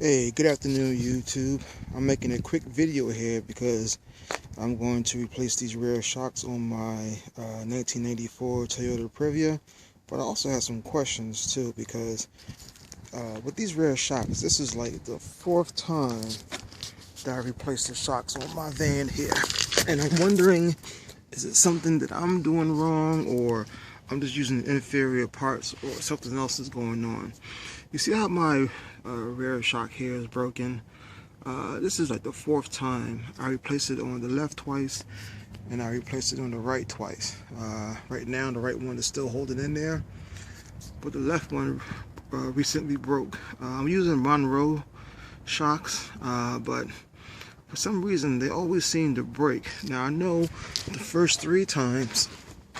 Hey, good afternoon YouTube. I'm making a quick video here because I'm going to replace these rear shocks on my 1994 Toyota Previa, but I also have some questions too because with these rear shocks, this is like the fourth time that I replaced the shocks on my van here, and I'm wondering, is it something that I'm doing wrong, or I'm just using inferior parts, or something else is going on? You see how my rear shock here is broken? This is like the fourth time. I replaced it on the left twice, and I replaced it on the right twice. Right now, the right one is still holding in there, but the left one recently broke. I'm using Monroe shocks, but for some reason they always seem to break. Now I know the first three times,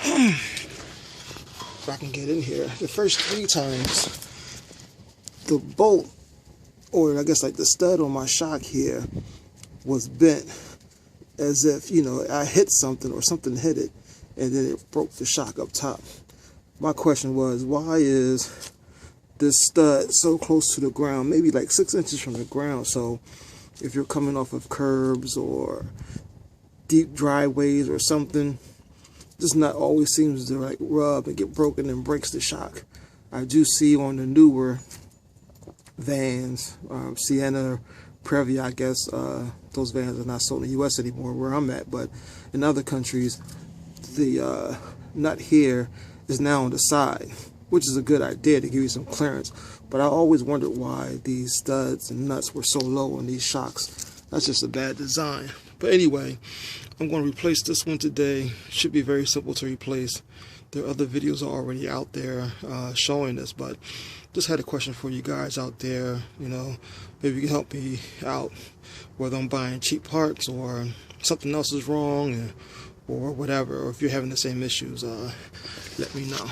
if I can get in here, the first three times the bolt, or I guess like the stud on my shock here, was bent as if, you know, I hit something or something hit it and then it broke the shock up top. My question was, why is this stud so close to the ground, maybe like 6 inches from the ground? So if you're coming off of curbs or deep driveways or something, this nut always seems to like rub and get broken and breaks the shock. I do see on the newer vans, Sienna, Previa, I guess, those vans are not sold in the U.S. anymore where I'm at, but in other countries the nut here is now on the side, which is a good idea to give you some clearance. But I always wondered why these studs and nuts were so low on these shocks. That's just a bad design. But anyway, I'm going to replace this one today. Should be very simple to replace. There are other videos already out there showing this, but just had a question for you guys out there. You know, maybe you can help me out, whether I'm buying cheap parts or something else is wrong, or whatever, or if you're having the same issues, let me know.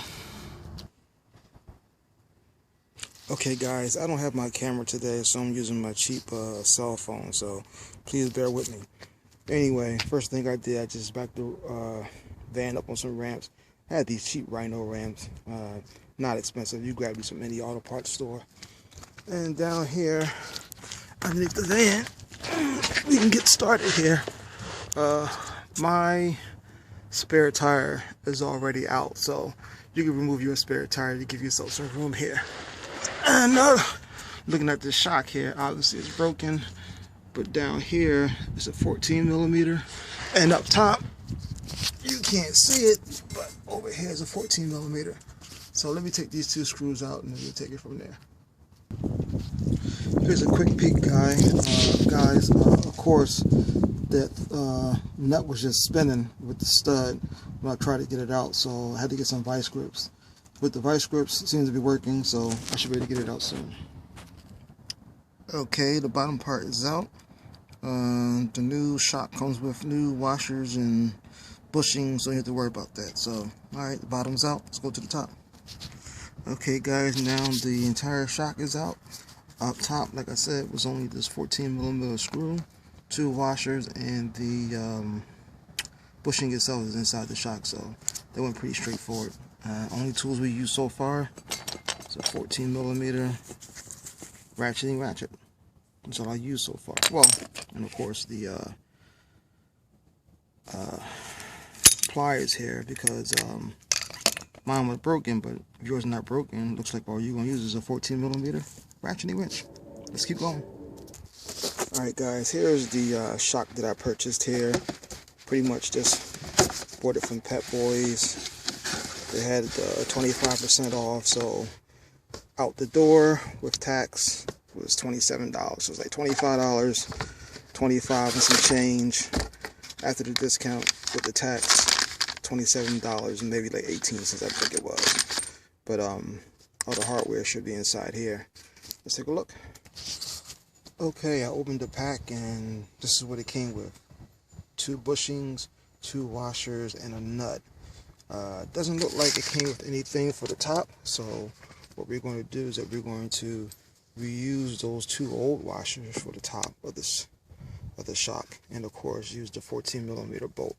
Okay guys, I don't have my camera today, so I'm using my cheap cell phone, so please bear with me. Anyway, first thing I did, I just backed the van up on some ramps. I had these cheap Rhino ramps, not expensive. You grab these from any auto parts store. And down here, underneath the van, we can get started here. My spare tire is already out, so you can remove your spare tire to give yourself some room here. And looking at this shock here, obviously it's broken, but down here it's a 14 millimeter, and up top you can't see it, but over here is a 14 millimeter. So let me take these two screws out and then we'll take it from there. Here's a quick peek, guys. Of course, that nut was just spinning with the stud when I tried to get it out, so I had to get some vice grips. With the vice grips, it seems to be working, so I should be able to get it out soon. Okay, the bottom part is out. The new shock comes with new washers and bushing, so you don't have to worry about that. So, alright, the bottom's out. Let's go to the top. Okay guys, now the entire shock is out. Up top, like I said, was only this 14 millimeter screw, two washers, and the bushing itself is inside the shock, so that went pretty straightforward. Only tools we used so far is a 14 millimeter ratcheting ratchet. That's all I used so far. Well, and of course the pliers here, because mine was broken, but if yours is not broken, looks like all you're going to use is a 14 millimeter ratcheting wrench. Let's keep going. Alright guys, here's the shock that I purchased here. Pretty much just bought it from Pep Boys. They had 25% off, so out the door with tax was $27. So it's like $25, $25 and some change after the discount with the tax. $27 and maybe like 18 cents, I think it was. But all the hardware should be inside here. Let's take a look. Okay, I opened the pack and this is what it came with: two bushings, two washers, and a nut. Doesn't look like it came with anything for the top, so what we're going to do is that we're going to reuse those two old washers for the top of this the shock, and of course use the 14 millimeter bolt.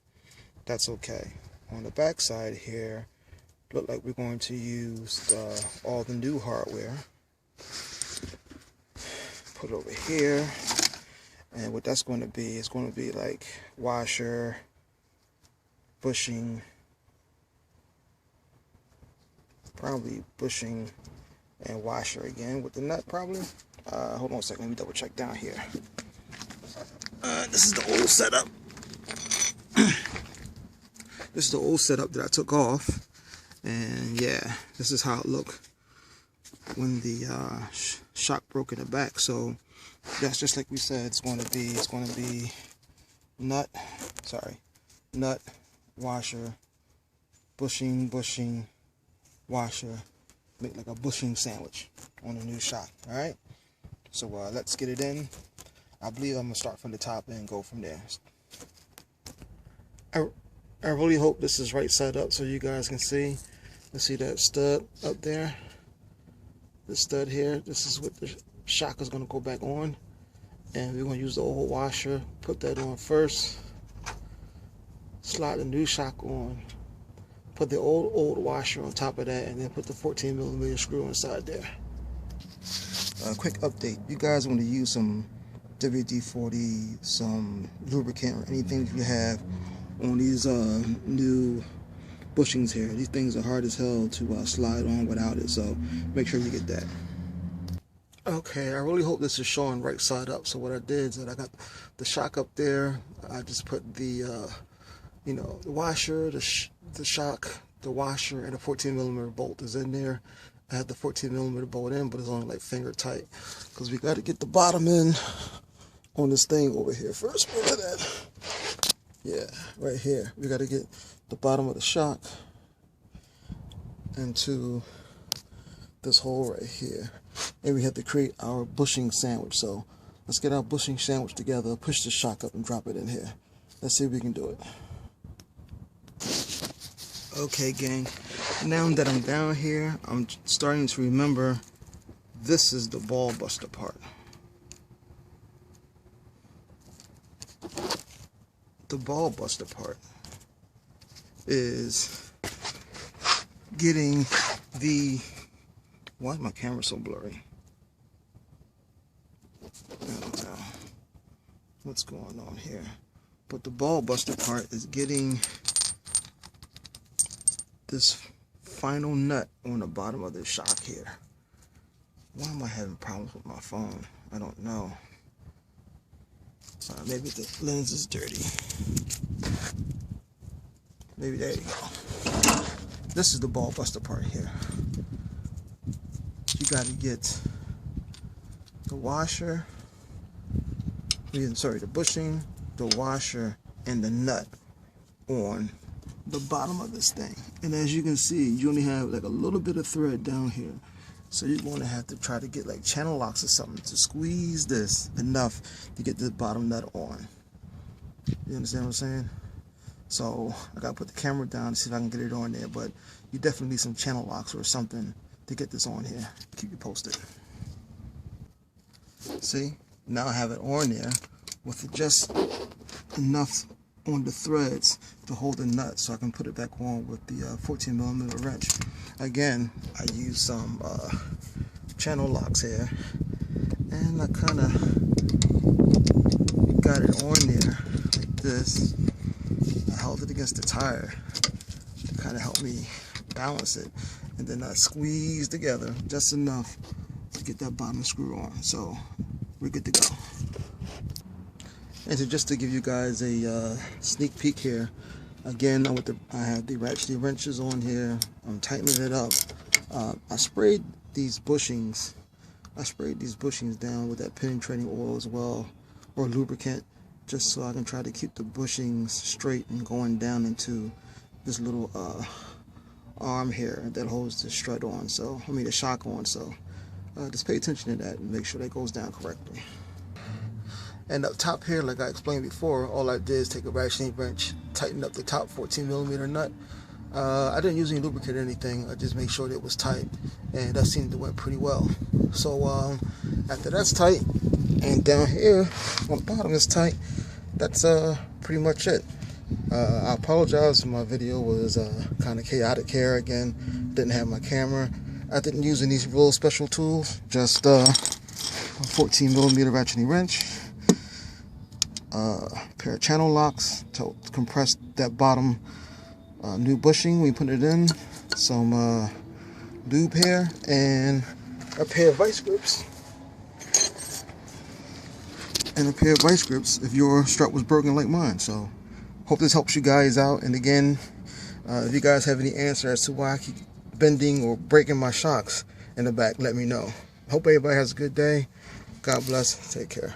That's okay. On the back side here, look like we're going to use all the new hardware. put it over here. And what that's going to be, it's going to be like washer, bushing, probably bushing and washer again with the nut probably. Hold on a second, let me double check down here. This is the old setup. This is the old setup that I took off. And yeah, this is how it looked when the shock broke in the back. So that's just like we said, it's going to be nut, washer, bushing, washer, make like a bushing sandwich on a new shock. All right, so let's get it in. I believe I'm gonna start from the top and go from there. I really hope this is right side up so you guys can see. Let's see that stud up there. The stud here, this is what the shock is going to go back on. And we're going to use the old washer, put that on first. Slide the new shock on. Put the old washer on top of that, and then put the 14mm screw inside there. Quick update. You guys want to use some WD-40, some lubricant, or anything you have on these new bushings here. These things are hard as hell to slide on without it, so make sure you get that. Okay, I really hope this is showing right side up. So what I did is that I got the shock up there. I just put the the washer, the shock, the washer, and a 14mm bolt is in there. I had the 14mm bolt in, but it's only like finger tight because we got to get the bottom in on this thing over here first. Look at that. Yeah, right here. We got to get the bottom of the shock into this hole right here. And we have to create our bushing sandwich. So let's get our bushing sandwich together, push the shock up and drop it in here. Let's see if we can do it. Okay, gang. Now that I'm down here, I'm starting to remember this is the ball buster part. The ball buster part is getting the, why is my camera so blurry? I don't know what's going on here. But the ball buster part is getting this final nut on the bottom of the shock here. Why am I having problems with my phone? I don't know. Maybe the lens is dirty. Maybe there you go. This is the ball buster part here. You got to get the washer, the bushing, the washer, and the nut on the bottom of this thing. And as you can see, you only have like a little bit of thread down here. So you're going to have to try to get like channel locks or something to squeeze this enough to get the bottom nut on. You understand what I'm saying? So I got to put the camera down to see if I can get it on there. But you definitely need some channel locks or something to get this on here. Keep you posted. See? Now I have it on there with just enough on the threads to hold the nut so I can put it back on with the 14mm wrench. Again, I use some channel locks here, and I kind of got it on there like this. I held it against the tire to kind of help me balance it, and then I squeezed together just enough to get that bottom screw on. So we're good to go. And so just to give you guys a sneak peek here, again, I have the wrenches on here. I'm tightening it up. I sprayed these bushings. Down with that penetrating oil as well, or lubricant, just so I can try to keep the bushings straight and going down into this little arm here that holds the strut on. So the shock on. So just pay attention to that and make sure that goes down correctly. And up top here, like I explained before, all I did is take a ratcheting wrench, tighten up the top 14mm nut. I didn't use any lubricant or anything. I just made sure that it was tight, and that seemed to went pretty well. So after that's tight, and down here on the bottom is tight, that's pretty much it. I apologize, my video was kind of chaotic here again. Didn't have my camera. I didn't use any real special tools. Just a 14mm ratcheting wrench, a pair of channel locks to compress that bottom new bushing when you put it in, some lube here, and a pair of vice grips. And a pair of vice grips if your strut was broken like mine. So hope this helps you guys out. And again, if you guys have any answer as to why I keep bending or breaking my shocks in the back, let me know. Hope everybody has a good day. God bless. Take care.